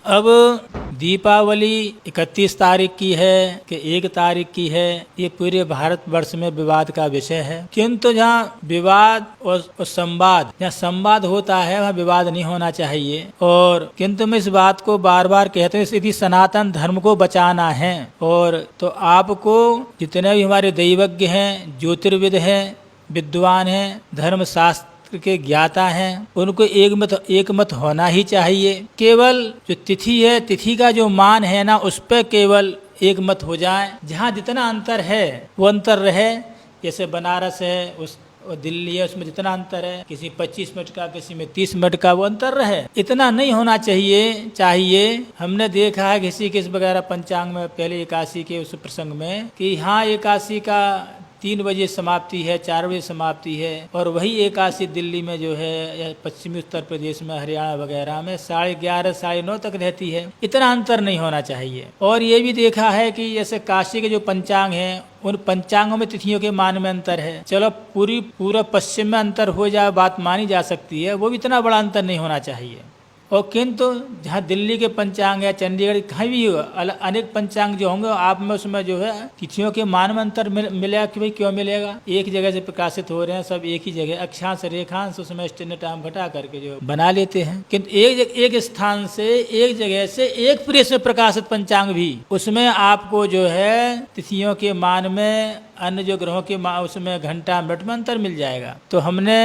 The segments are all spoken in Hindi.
अब दीपावली 31 तारीख की है कि 1 तारीख की है, ये पूरे भारतवर्ष में विवाद का विषय है। किंतु जहाँ विवाद और संवाद, जहाँ संवाद होता है वहाँ विवाद नहीं होना चाहिए। और किंतु मैं इस बात को बार बार कहते हैं, यदि सनातन धर्म को बचाना है और तो आपको जितने भी हमारे दैवज्ञ हैं, ज्योतिर्विद हैं, विद्वान हैं, धर्मशास्त्र के ज्ञाता हैं, उनको एक मत होना ही चाहिए। केवल जो तिथि है, तिथि का जो मान है ना, उस पर केवल एक मत हो जाए। जहाँ जितना अंतर है वो अंतर रहे। जैसे बनारस है, उस दिल्ली है, उसमें जितना अंतर है, किसी 25 मिनट का, किसी में 30 मिनट का, वो अंतर रहे। इतना नहीं होना चाहिए। हमने देखा है किसी किस वगैरह पंचांग में पहले एकादशी के उस प्रसंग में कि हाँ एकादशी का 3 बजे समाप्ति है, 4 बजे समाप्ति है, और वही एकादशी दिल्ली में जो है या पश्चिमी उत्तर प्रदेश में, हरियाणा वगैरह में 11:30 9:30 तक रहती है। इतना अंतर नहीं होना चाहिए। और ये भी देखा है कि जैसे काशी के जो पंचांग हैं, उन पंचांगों में तिथियों के मान में अंतर है। चलो पूरा पश्चिम में अंतर हो जाए, बात मानी जा सकती है, वो भी इतना बड़ा अंतर नहीं होना चाहिए। और किंतु जहाँ दिल्ली के पंचांग या चंडीगढ़ कहीं भी अनेक पंचांग जो होंगे, आप में उसमें जो है तिथियों के मान में अंतर मिलेगा कि भाई क्यों मिलेगा? एक जगह से प्रकाशित हो रहे हैं, सब एक ही जगह, अक्षांश रेखांश उसमें स्टैंडर्ड टाइम घटा करके जो बना लेते हैं। किंतु एक स्थान से, एक जगह से, एक प्रेस में प्रकाशित पंचांग भी, उसमें आपको जो है तिथियों के मान में अन्य जो ग्रहों के उसमें घंटा मिनट में अंतर मिल जाएगा। तो हमने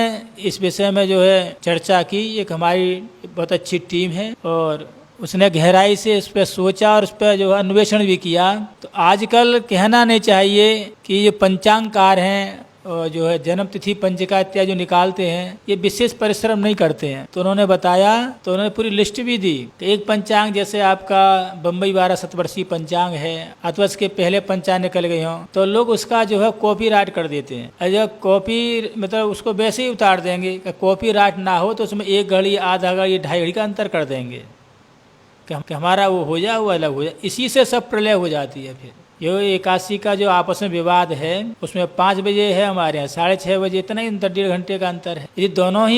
इस विषय में जो है चर्चा की। एक हमारी बहुत अच्छी टीम है और उसने गहराई से इस पर सोचा और उस पर जो है अन्वेषण भी किया। तो आजकल कहना नहीं चाहिए कि ये पंचांगकार हैं और जो है जन्म तिथि पंजिका इत्यादि जो निकालते हैं, ये विशेष परिश्रम नहीं करते हैं। तो उन्होंने बताया, तो उन्होंने पूरी लिस्ट भी दी कि एक पंचांग जैसे आपका बम्बई 12 शतवर्षीय पंचांग है, अथवा इसके पहले पंचांग निकल गए हों, तो लोग उसका जो है कॉपी राइट कर देते हैं। और जब कॉपी मतलब उसको वैसे ही उतार देंगे, कॉपी राइट ना हो तो उसमें 1 घड़ी, आधा घड़ी, 2.5 घड़ी का अंतर कर देंगे कि हमारा वो हो जाए, वो अलग हो जाए। इसी से सब प्रलय हो जाती है। फिर ये एकादशी का जो आपस में विवाद है, उसमें 5 बजे है, हमारे यहाँ 6:30 बजे, इतना ही अंतर, 1.5 घंटे का अंतर है। ये दोनों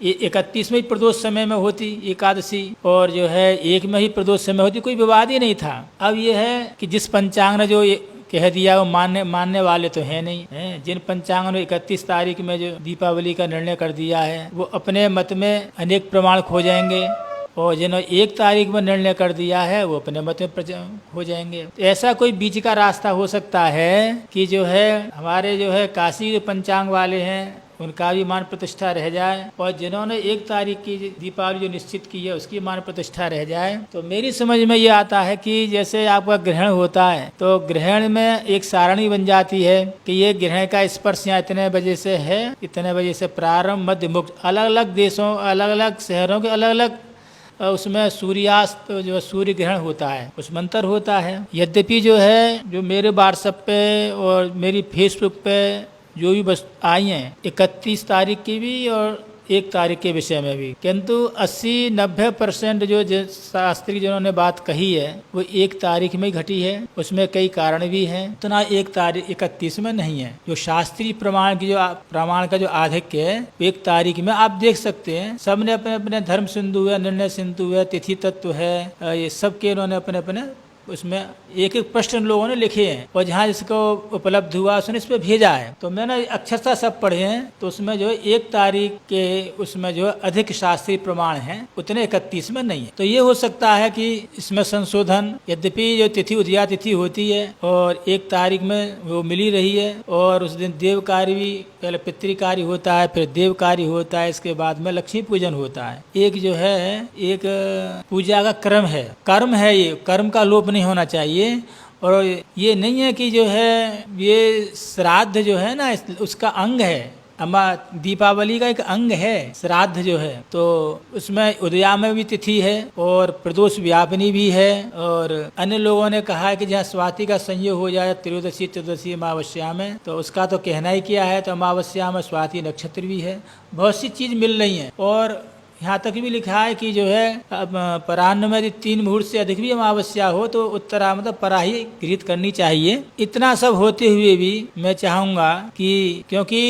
31वें प्रदोष समय में होती एकादशी और जो है 1 में ही प्रदोष समय होती, कोई विवाद ही नहीं था। अब ये है कि जिस पंचांग ने जो कह दिया वो मानने वाले तो है नहीं है। जिन पंचांगों ने 31 तारीख में जो दीपावली का निर्णय कर दिया है, वो अपने मत में अनेक प्रमाण खो जाएंगे, और जिन्होंने 1 तारीख में निर्णय कर दिया है वो अपने मत में हो जाएंगे। ऐसा कोई बीच का रास्ता हो सकता है कि जो है हमारे जो है काशी के पंचांग वाले हैं, उनका भी मान प्रतिष्ठा रह जाए, और जिन्होंने 1 तारीख की दीपावली जो निश्चित की है उसकी मान प्रतिष्ठा रह जाए। तो मेरी समझ में ये आता है कि जैसे आपका ग्रहण होता है, तो ग्रहण में एक सारणी बन जाती है कि ये ग्रहण का स्पर्श यहाँ इतने बजे से है, इतने बजे से प्रारंभ, मध्य, मुक्त। अलग अलग देशों, अलग अलग शहरों के अलग अलग उसमें सूर्यास्त जो सूर्य ग्रहण होता है, उसमें अंतर होता है। यद्यपि जो है जो मेरे व्हाट्सएप पे और मेरी फेसबुक पे जो भी बस आई हैं 31 तारीख की भी और 1 तारीख के विषय में भी, किंतु 80-90% जो शास्त्री जिन्होंने बात कही है वो 1 तारीख में घटी है। उसमें कई कारण भी हैं, तो ना 1 तारीख 31 में नहीं है। जो शास्त्रीय प्रमाण का जो आधिक्य है वो 1 तारीख में आप देख सकते हैं। सबने अपने अपने धर्म सिंधु है, निर्णय सिंधु है, तिथि तत्व है, ये सब के उन्होंने अपने अपने उसमें एक प्रश्न लोगों ने लिखे हैं, और जहाँ जिसको उपलब्ध हुआ उसने इस पर भेजा है। तो मैंने अक्षरशः सब पढ़े हैं, तो उसमें जो 1 तारीख के उसमें जो अधिक शास्त्रीय प्रमाण हैं उतने 31 में नहीं है। तो ये हो सकता है कि इसमें संशोधन, यद्यपि जो तिथि उदया तिथि होती है और 1 तारीख में वो मिली रही है, और उस दिन देव कार्य भी, पहले पितृकार्य होता है, फिर देव कार्य होता है, इसके बाद में लक्ष्मी पूजन होता है। एक जो है एक पूजा का कर्म है, ये कर्म का लोप नहीं होना चाहिए। और ये नहीं है कि जो है ये श्राद्ध जो है ना उसका अंग है, दीपावली का एक अंग है श्राद्ध जो है। तो उसमें उदया में भी तिथि है और प्रदोष व्यापनी भी है। और अन्य लोगों ने कहा है कि जहाँ स्वाति का संयोग हो जाए त्रयोदशी चतुर्दशी अमावस्या में, तो उसका तो कहना ही किया है। तो अमावस्या में स्वाति नक्षत्र भी है, बहुत सी चीज मिल रही है। और यहाँ तक भी लिखा है कि जो है अपराह्न में यदि 3 मुहूर्त से अधिक भी अमावस्या हो तो उत्तरा मतलब पराही गृहीत करनी चाहिए। इतना सब होते हुए भी मैं चाहूंगा कि क्योंकि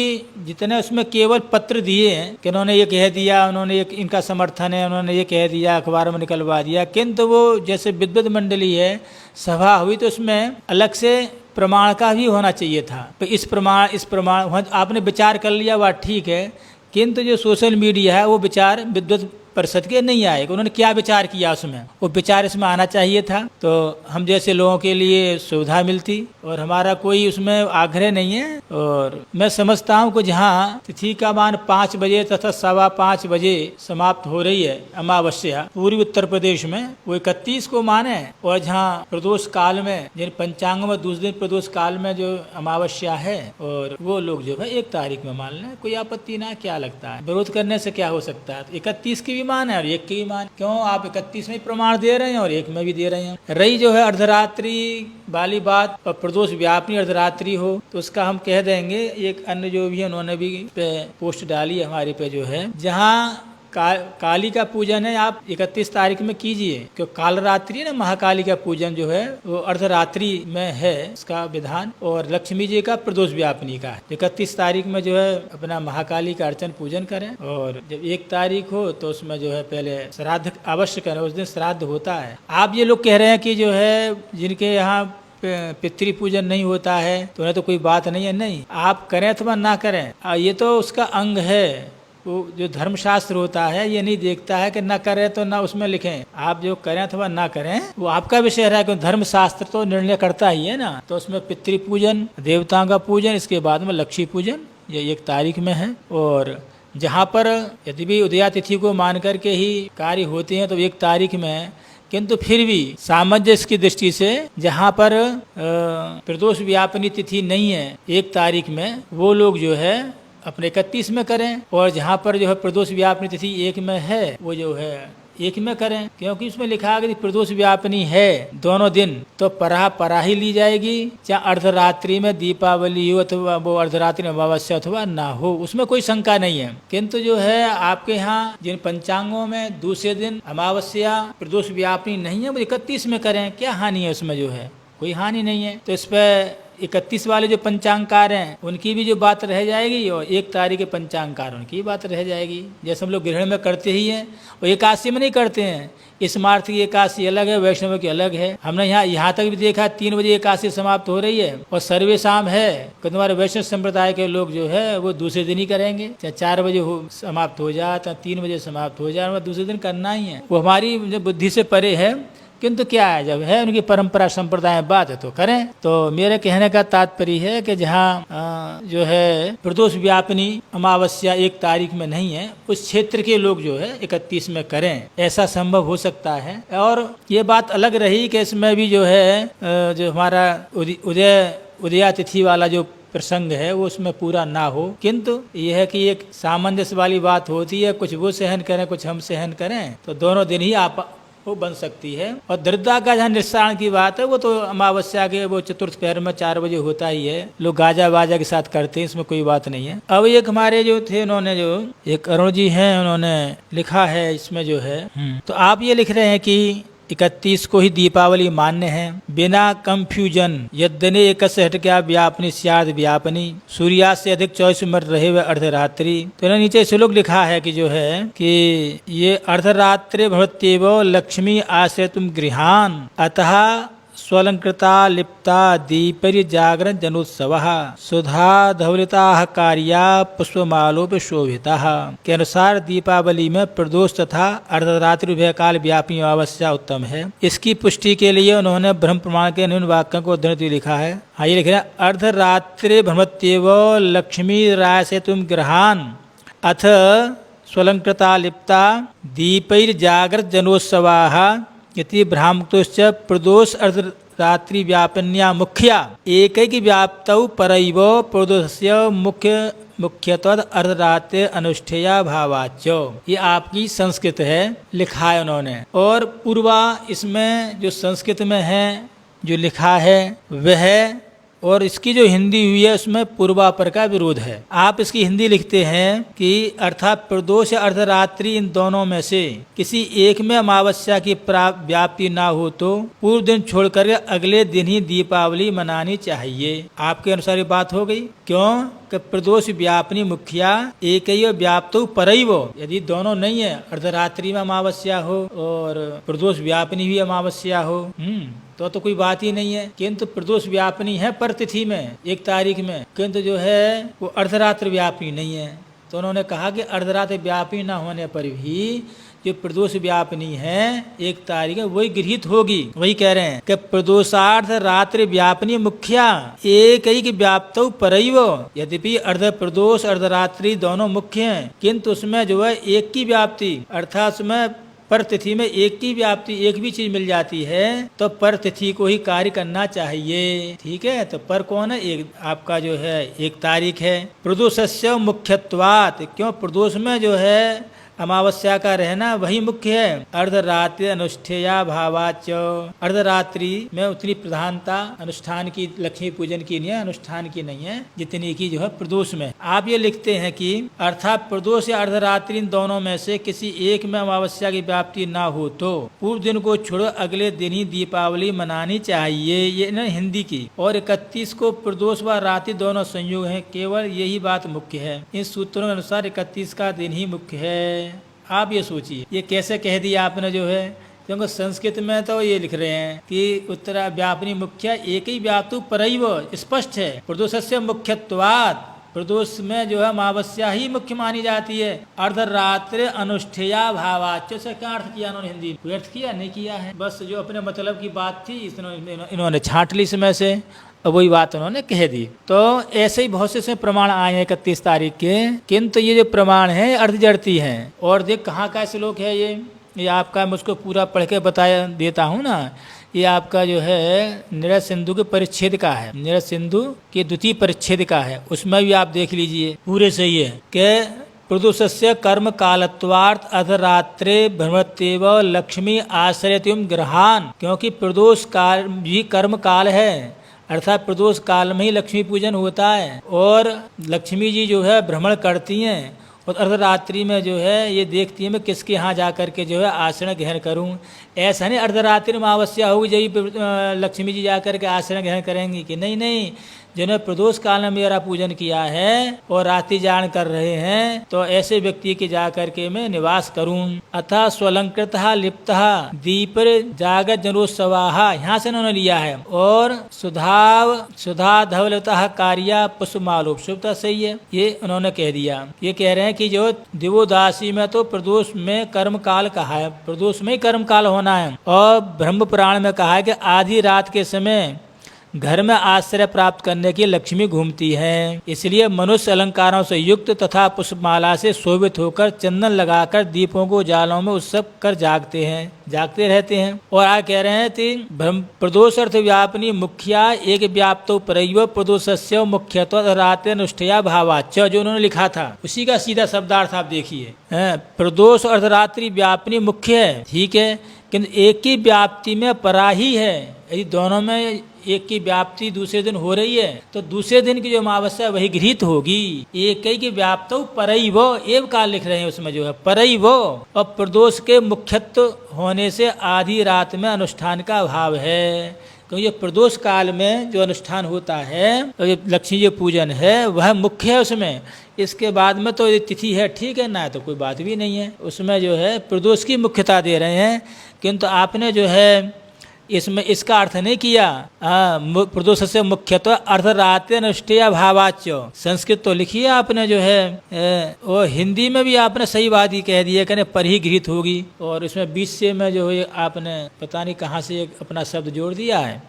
जितने उसमें केवल पत्र दिए हैं कि उन्होंने ये कह दिया, उन्होंने ये इनका समर्थन है, उन्होंने ये कह दिया, अखबार में निकलवा दिया, किंतु वो जैसे विद्वत मंडली है, सभा हुई तो उसमें अलग से प्रमाण का भी होना चाहिए था। तो इस प्रमाण आपने विचार कर लिया, वह ठीक है, किंतु जो सोशल मीडिया है वो विचार विद्वत परिषद के नहीं आएगा। उन्होंने क्या विचार किया उसमें, वो विचार इसमें आना चाहिए था, तो हम जैसे लोगों के लिए सुविधा मिलती और हमारा कोई उसमें आग्रह नहीं है। और मैं समझता हूँ कि जहाँ तिथि का मान 5 बजे तथा 5:15 बजे समाप्त हो रही है अमावस्या पूर्वी उत्तर प्रदेश में, वो 31 को माने, और जहाँ प्रदोष काल में जिन पंचांगों में दूसरे दिन प्रदोष काल में जो अमावस्या है और वो लोग जो है 1 तारीख में मान लें, कोई आपत्ति ना, क्या लगता है विरोध करने से क्या हो सकता है। 31 की मान है और 1 की भी मान, क्यों आप 31 में प्रमाण दे रहे हैं और 1 में भी दे रहे हैं। रही जो है अर्धरात्रि वाली बात और प्रदोष व्यापनी अर्धरात्रि हो तो उसका हम कह देंगे। एक अन्य जो भी है उन्होंने भी पे पोस्ट डाली है हमारे पे, जो है जहाँ काली का पूजन है आप 31 तारीख में कीजिए, क्योंकि काल रात्रि है ना, महाकाली का पूजन जो है वो अर्धरात्रि में है इसका विधान, और लक्ष्मी जी का प्रदोष व्यापनी का है। 31 तारीख में जो है अपना महाकाली का अर्चन पूजन करें, और जब 1 तारीख हो तो उसमें जो है पहले श्राद्ध अवश्य करें, उस दिन श्राद्ध होता है। आप ये लोग कह रहे हैं कि जो है जिनके यहाँ पितृ पूजन नहीं होता है तो उन्हें तो कोई बात नहीं है, नहीं आप करें अथवा ना करें, ये तो उसका अंग है। वो जो धर्मशास्त्र होता है ये नहीं देखता है कि ना करें तो ना उसमें लिखें, आप जो करें अथवा ना करें वो आपका विषय रहा है, क्योंकि धर्मशास्त्र तो निर्णय करता ही है ना। तो उसमें पितृ पूजन, देवताओं का पूजन, इसके बाद में लक्ष्मी पूजन, ये 1 तारीख में है। और जहाँ पर यदि भी उदया तिथि को मान करके ही कार्य होते हैं तो 1 तारीख में, किंतु फिर भी सामंजस्य की दृष्टि से जहाँ पर प्रदोष व्यापनी तिथि नहीं है 1 तारीख में, वो लोग जो है अपने 31 में करें, और जहाँ पर जो है प्रदोष व्यापनी तिथि 1 में है वो जो है 1 में करें, क्योंकि उसमें लिखा है कि प्रदोष व्यापनी है दोनों दिन तो पराही ली जाएगी, चाहे अर्धरात्रि में दीपावली हो अथवा वो अर्धरात्रि में अमावस्या अथवा ना हो, उसमें कोई शंका नहीं है। किंतु जो है आपके यहाँ जिन पंचांगों में दूसरे दिन अमावस्या प्रदोष व्यापनी नहीं है वो 31 में करें, क्या हानि है उसमें, जो है कोई हानि नहीं है। तो इस पर 31 वाले जो पंचांगकार हैं उनकी भी जो बात रह जाएगी, और 1 तारीख के पंचांगकार उनकी बात रह जाएगी। जैसे हम लोग ग्रहण में करते ही हैं, और एकादशी में नहीं करते हैं। इस मार्थ की एकादशी अलग है, वैष्णव की अलग है। हमने यहाँ तक भी देखा 3 बजे एकादशी समाप्त हो रही है, और सर्वे शाम है कि तुम्हारे वैष्णव संप्रदाय के लोग जो है वो दूसरे दिन ही करेंगे, चाहे 4 बजे समाप्त हो जाए, चाहे 3 बजे समाप्त हो जाए, दूसरे दिन करना ही है। वो हमारी बुद्धि से परे है, किंतु क्या है, जब है उनकी परंपरा संप्रदाय बात है तो करें। तो मेरे कहने का तात्पर्य है कि जहाँ जो है प्रदोष व्यापनी अमावस्या 1 तारीख में नहीं है, उस क्षेत्र के लोग जो है 31 में करें, ऐसा संभव हो सकता है। और ये बात अलग रही कि इसमें भी जो है जो हमारा उदया तिथि वाला जो प्रसंग है वो उसमें पूरा ना हो, किंतु यह है कि एक सामंजस्य वाली बात होती है, कुछ वो सहन करें कुछ हम सहन करें, तो दोनों दिन ही आप वो बन सकती है। और दृढ़ता का जहाँ निस्तारण की बात है वो तो अमावस्या के वो चतुर्थ पहर में 4 बजे होता ही है, लोग गाजा बाजा के साथ करते हैं, इसमें कोई बात नहीं है। अब एक हमारे जो थे उन्होंने जो एक अरुण जी हैं उन्होंने लिखा है इसमें जो है तो आप ये लिख रहे हैं कि 31 को ही दीपावली मान्य है, बिना कंफ्यूजन यद्दने एक हट क्या व्यापनी स्याद व्यापनी सूर्यास्त से अधिक 24 मिनट रहे हुए अर्धरात्रि। तो इन्होंने नीचे श्लोक लिखा है कि जो है कि ये अर्धरात्रि भवत्येव लक्ष्मी आश्रय तुम गृहान अतः स्वलंकृता लिप्ता दीपरि जागरण जनोत्सव सुधा धवलिता कार्या पुष्पमालोप शोभिता के अनुसार दीपावली में प्रदोष तथा अर्धरात्रि उभय काल व्यापी अमावस्या उत्तम है। इसकी पुष्टि के लिए उन्होंने ब्रह्म प्रमाण के निम्न वाक्यों को उद्धृत लिखा है। हाँ, ये लिख रहे हैं अर्धरात्रि भ्रमत्येव लक्ष्मी राय से तुम ग्रहान अथ स्वलंकृता लिप्ता दीपैर जागृत जनोत्सवा यति भ्रामतोश्च प्रदोष अर्धरात्रि व्यापन्या मुख्या एकैक व्याप्तौ परैव प्रदोषस्य मुख्यत्व अर्धरात्रि अनुष्ठेया भावाच्य। ये आपकी संस्कृत है, लिखा है उन्होंने। और पूर्वा इसमें जो संस्कृत में है जो लिखा है वह और इसकी जो हिंदी हुई है उसमें पूर्वापर का विरोध है। आप इसकी हिंदी लिखते हैं कि अर्थात प्रदोष या अर्धरात्रि इन दोनों में से किसी एक में अमावस्या की व्याप्ति ना हो तो पूर्व दिन छोड़कर अगले दिन ही दीपावली मनानी चाहिए। आपके अनुसार ये बात हो गई। क्यों कि प्रदोष व्यापनी मुखिया एक ही व्याप्त परैव, यदि दोनों नहीं है, अर्धरात्रि में अमावस्या हो और प्रदोष व्यापनी भी अमावस्या हो, तो कोई बात ही नहीं है। किंतु प्रदोष व्यापनी है पर तिथि में, एक तारीख में, किंतु जो है वो अर्धरात्र व्यापनी नहीं है। तो उन्होंने कहा कि अर्धरात्र व्यापनी न होने पर भी जो प्रदोष व्यापनी है एक तारीख है वही गृहीत होगी। वही कह रहे हैं कि प्रदोषार्थ रात्रि व्यापनी मुख्या एक ही व्याप्त परैव, यद्यपि अर्ध प्रदोष अर्धरात्रि दोनों मुख्य हैं, किंतु उसमें जो है एक की व्याप्ति, अर्थात उसमें पर तिथि में एक की व्याप्ति, एक भी चीज मिल जाती है तो पर तिथि को ही कार्य करना चाहिए। ठीक है, तो पर कौन है? एक आपका जो है एक तारीख है। प्रदोषस्य मुख्यत्वात्, क्यों प्रदोष में जो है अमावस्या का रहना वही मुख्य है। अर्धरात्रि अनुष्ठेया भावाच, अर्धरात्रि में उतनी प्रधानता अनुष्ठान की, लक्ष्मी पूजन की नहीं है, अनुष्ठान की नहीं है जितनी की जो है प्रदोष में। आप ये लिखते हैं कि अर्थात प्रदोष या अर्धरात्रि इन दोनों में से किसी एक में अमावस्या की व्याप्ति ना हो तो पूर्व दिन को छोड़ो अगले दिन ही दीपावली मनानी चाहिए। ये न हिंदी की। और 31 को प्रदोष व रात्रि दोनों संयोग है, केवल यही बात मुख्य है। इन सूत्रों के अनुसार 31 का दिन ही मुख्य है। आप ये सोचिए, ये कैसे कह दिया आपने जो है, क्योंकि संस्कृत में तो ये लिख रहे हैं कि उत्तरा व्यापनी मुख्या एक ही व्याप्तु परैव, स्पष्ट है। प्रदोषस्य मुख्यत्वात्, प्रदोष में जो है अमावस्या ही मुख्य मानी जाती है। अर्धरात्रि अनुष्ठेया भावाच से क्या अर्थ किया इन्होंने? हिंदी व्यर्थ किया नहीं किया है, बस जो अपने मतलब की बात थी इन्होंने छांट ली इसमें से, वही बात उन्होंने कह दी। तो ऐसे ही बहुत से प्रमाण आए हैं 31 तारीख के, किंतु ये जो प्रमाण है अर्ध जड़ती हैं। और देख कहाँ का श्लोक है ये आपका, मुझको पूरा पढ़ के बताया देता हूँ ना। ये आपका जो है नीरज सिंधु के परिच्छेद का है, नीरज सिंधु के द्वितीय परिच्छेद का है, उसमें भी आप देख लीजिए, पूरे सही है कि प्रदोषस्य कर्म कालत्वार्थ अर्धरात्रे भ्रमत्येव लक्ष्मी आश्रयत्वं ग्रहान, क्योंकि प्रदोष काल भी कर्म काल है, अर्थात प्रदोष काल में ही लक्ष्मी पूजन होता है और लक्ष्मी जी जो है भ्रमण करती हैं और अर्धरात्रि में जो है ये देखती है मैं किसके यहाँ जा कर के जो है आसन ग्रहण करूँ। ऐसा नहीं अर्धरात्रि में अमावस्या होगी जब लक्ष्मी जी जा कर के आसन ग्रहण करेंगी कि नहीं, जिन्होंने प्रदोष काल में मेरा पूजन किया है और रात्रि जान कर रहे हैं तो ऐसे व्यक्ति के जा कर के मैं निवास करूं। अतः स्वलंकृत लिप्त दीप जागत जनोत्सवाहा, यहाँ से उन्होंने लिया है। और सुधा धवलता कार्या पुष्पमालोपता, सही है, ये उन्होंने कह दिया। ये कह रहे हैं कि जो दिवोदासी में तो प्रदोष में कर्म काल कहा है, प्रदोष में ही कर्म काल होना है। और ब्रह्म पुराण में कहा है कि आधी रात के समय घर में आश्रय प्राप्त करने की लक्ष्मी घूमती है, इसलिए मनुष्य अलंकारों से युक्त तथा पुष्पमाला से शोभित होकर चंदन लगाकर दीपों को जालों में उत्सव कर जागते रहते हैं। और आगे कह रहे हैं कि प्रदोष अर्थ व्यापनी मुखिया एक व्याप्तो परैव प्रदोषस्य मुख्यत्व रात्रि अनुष्ठया भावाच, जो उन्होंने लिखा था उसी का सीधा शब्दार्थ आप देखिए। प्रदोष अर्धरात्रि व्यापनी मुख्य है, ठीक है, किंतु एक की व्याप्ति में परा ही है। यदि दोनों में एक की व्याप्ति दूसरे दिन हो रही है तो दूसरे दिन की जो अमावस्या वही गृहीत होगी। एक ही की व्याप्त परैव, एव काल लिख रहे हैं उसमें जो है परैव, और प्रदोष के मुख्यत्व होने से आधी रात में अनुष्ठान का अभाव है, क्योंकि प्रदोष काल में जो अनुष्ठान होता है तो ये लक्ष्मी जी पूजन है वह मुख्य है उसमें। इसके बाद में तो ये तिथि है, ठीक है ना, तो कोई बात भी नहीं है, उसमें जो है प्रदोष की मुख्यता दे रहे हैं। किंतु आपने जो है इसमें इसका अर्थ नहीं किया प्रदोष से मुख्यत्व अर्धरात्रि अनुष्ठेय भावाच्य, संस्कृत तो लिखिए आपने जो है और हिंदी में भी आपने सही बात ही कह दी है, कहने पर ही गृहीत होगी। और इसमें बीच से में जो है आपने पता नहीं कहाँ से एक अपना शब्द जोड़ दिया है।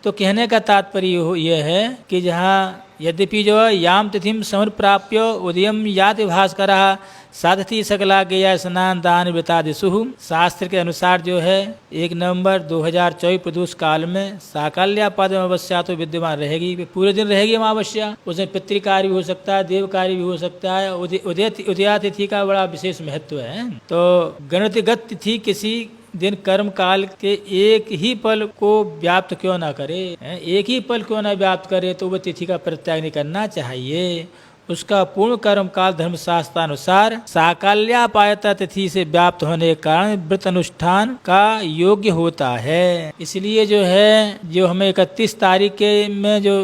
तो कहने का तात्पर्य यह है कि जहाँ यद्यपि जो है याम तिथिम समर्प्राप्य उदयम याति भास्करः साधति सकला गया स्नान दान वृतादिशु, शास्त्र के अनुसार जो है 1 नवंबर 2024 प्रदोष काल में साकाल्यापाद अमावस्या तो विद्यमान रहेगी, पूरे दिन रहेगी अमावस्या। उसमें पितृकार्य भी हो सकता है, देव कार्य भी हो सकता है। उदया तिथि का बड़ा विशेष महत्व है। तो गणतिगत तिथि किसी दिन कर्म काल के एक ही पल को व्याप्त क्यों ना करे, एक ही पल क्यों ना व्याप्त करे, तो वह तिथि का परित्याग नहीं करना चाहिए। उसका पूर्ण कर्म काल धर्मशास्त्रानुसार साकाल्यापायता तिथि से व्याप्त होने के कारण व्रत अनुष्ठान का योग्य होता है। इसलिए जो है, जो हमें 31 तारीख के में जो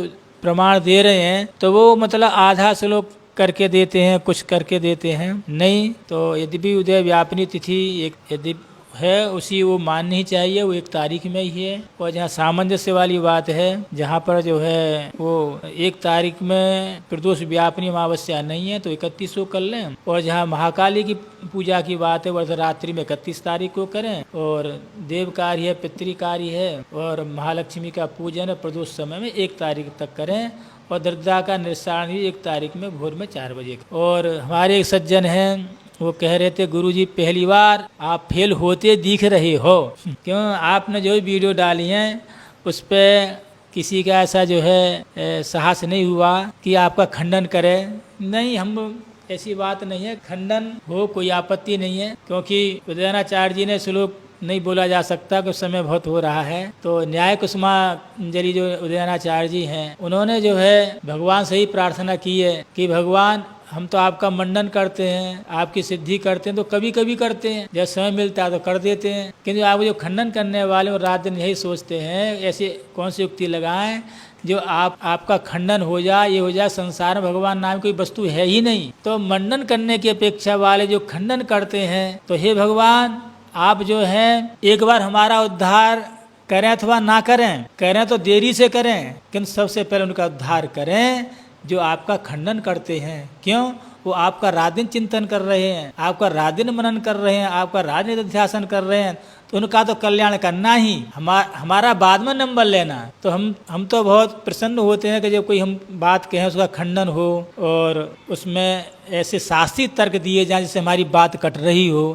प्रमाण दे रहे हैं, तो वो मतलब आधा श्लोक करके देते हैं, कुछ करके देते हैं नहीं। तो यद्यपि उदय व्यापिनी तिथि एक यदि है, उसी वो माननी ही चाहिए, वो 1 तारीख में ही है। और जहाँ सामंजस्य वाली बात है, जहाँ पर जो है वो 1 तारीख में प्रदोष व्यापिनी अमावस्या नहीं है, तो 31 को कर लें। और जहाँ महाकाली की पूजा की बात है, वो अर्धरात्रि में 31 तारीख को करें। और देव कार्य है, पितृकार्य है, और महालक्ष्मी का पूजन है प्रदोष समय में 1 तारीख तक करें। और दरिद्रा का निस्तारण भी 1 तारीख में भोर में 4 बजे। और हमारे एक सज्जन हैं, वो कह रहे थे, गुरुजी पहली बार आप फेल होते दिख रहे हो। क्यों? आपने जो वीडियो डाली हैं उस पर किसी का ऐसा जो है साहस नहीं हुआ कि आपका खंडन करे। नहीं, हम ऐसी बात नहीं है, खंडन हो कोई आपत्ति नहीं है, क्योंकि उदयनाचार्य जी ने श्लोक नहीं बोला जा सकता कि समय बहुत हो रहा है। तो न्याय कुसुमांजलि जो उदयनाचार्य जी हैं, उन्होंने जो है भगवान से ही प्रार्थना की है कि भगवान हम तो आपका मंडन करते हैं, आपकी सिद्धि करते हैं, तो कभी कभी करते हैं, जब समय मिलता है तो कर देते हैं। किंतु आप जो खंडन करने वाले और रात दिन यही सोचते हैं, ऐसे कौन सी युक्ति लगाएं जो आपका खंडन हो जाए, ये हो जाए संसार में भगवान नाम कोई वस्तु है ही नहीं। तो मंडन करने की अपेक्षा वाले जो खंडन करते हैं, तो हे भगवान आप जो है एक बार हमारा उद्धार करें अथवा ना करें तो देरी से करें, किंतु सबसे पहले उनका उद्धार करें जो आपका खंडन करते हैं। क्यों? वो आपका रात दिन चिंतन कर रहे हैं, आपका रात दिन मनन कर रहे हैं, आपका रात दिन ध्यान कर रहे हैं, तो उनका तो कल्याण करना ही, हमारा बाद में नंबर लेना। तो हम तो बहुत प्रसन्न होते हैं कि जब कोई हम बात कहें उसका खंडन हो और उसमें ऐसे शास्त्रीय तर्क दिए जाएं जिससे हमारी बात कट रही हो,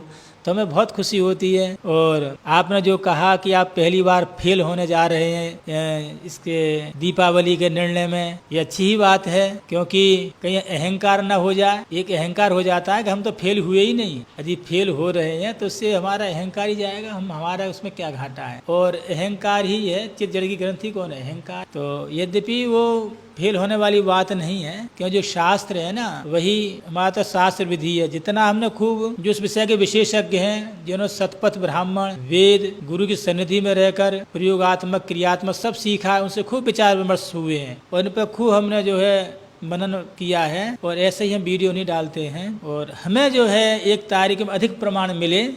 तो हमें बहुत खुशी होती है। और आपने जो कहा कि आप पहली बार फेल होने जा रहे हैं इसके दीपावली के निर्णय में, ये अच्छी ही बात है, क्योंकि कहीं अहंकार ना हो जाए। एक अहंकार हो जाता है कि हम तो फेल हुए ही नहीं, यदि फेल हो रहे हैं तो उससे हमारा अहंकार ही जाएगा, हमारा उसमें क्या घाटा है। और अहंकार ही है चित्त जड़ की ग्रंथि कौन है? अहंकार। तो यद्यपि वो फेल होने वाली बात नहीं है, क्यों जो शास्त्र है ना, वही हमारा तो शास्त्र विधि है। जितना हमने खूब जो उस विषय के विशेषज्ञ हैं, जिन्होंने शतपथ ब्राह्मण वेद गुरु की सन्निधि में रहकर प्रयोगात्मक क्रियात्मक सब सीखा है, उनसे खूब विचार विमर्श हुए हैं और इन पर खूब हमने जो है मनन किया है। और ऐसे ही हम वीडियो नहीं डालते हैं। और हमें जो है 1 तारीख में अधिक प्रमाण मिले,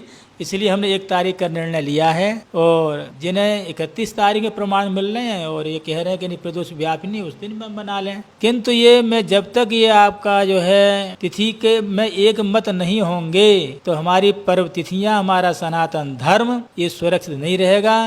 इसलिए हमने 1 तारीख का निर्णय लिया है। और जिन्हें 31 तारीख के प्रमाण मिल रहे हैं और ये कह रहे हैं कि नहीं प्रदोष व्यापिनी, उस दिन में बना लें। किंतु ये मैं जब तक ये आपका जो है तिथि के में एक मत नहीं होंगे, तो हमारी पर्व तिथियां, हमारा सनातन धर्म ये सुरक्षित नहीं रहेगा।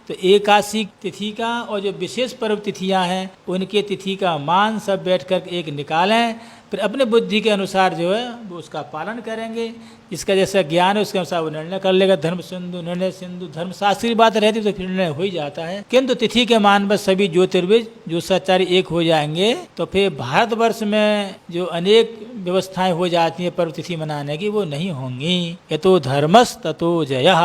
तो एकादशी तिथि का और जो विशेष पर्व तिथियां हैं उनके तिथि का मान सब बैठकर एक निकालें, फिर अपने बुद्धि के अनुसार जो है वो उसका पालन करेंगे। जिसका जैसा ज्ञान है उसके अनुसार वो निर्णय कर लेगा। धर्म सिंधु निर्णय सिंधु धर्मशास्त्री बात रहती तो फिर निर्णय हो ही जाता है। किंतु तिथि के मान पर सभी ज्योतिर्विद जो सच्चारी एक हो जाएंगे, तो फिर भारतवर्ष में जो अनेक व्यवस्थाएं हो जाती हैं पर्व तिथि मनाने की, वो नहीं होंगी। यतो धर्मस् ततो जयः।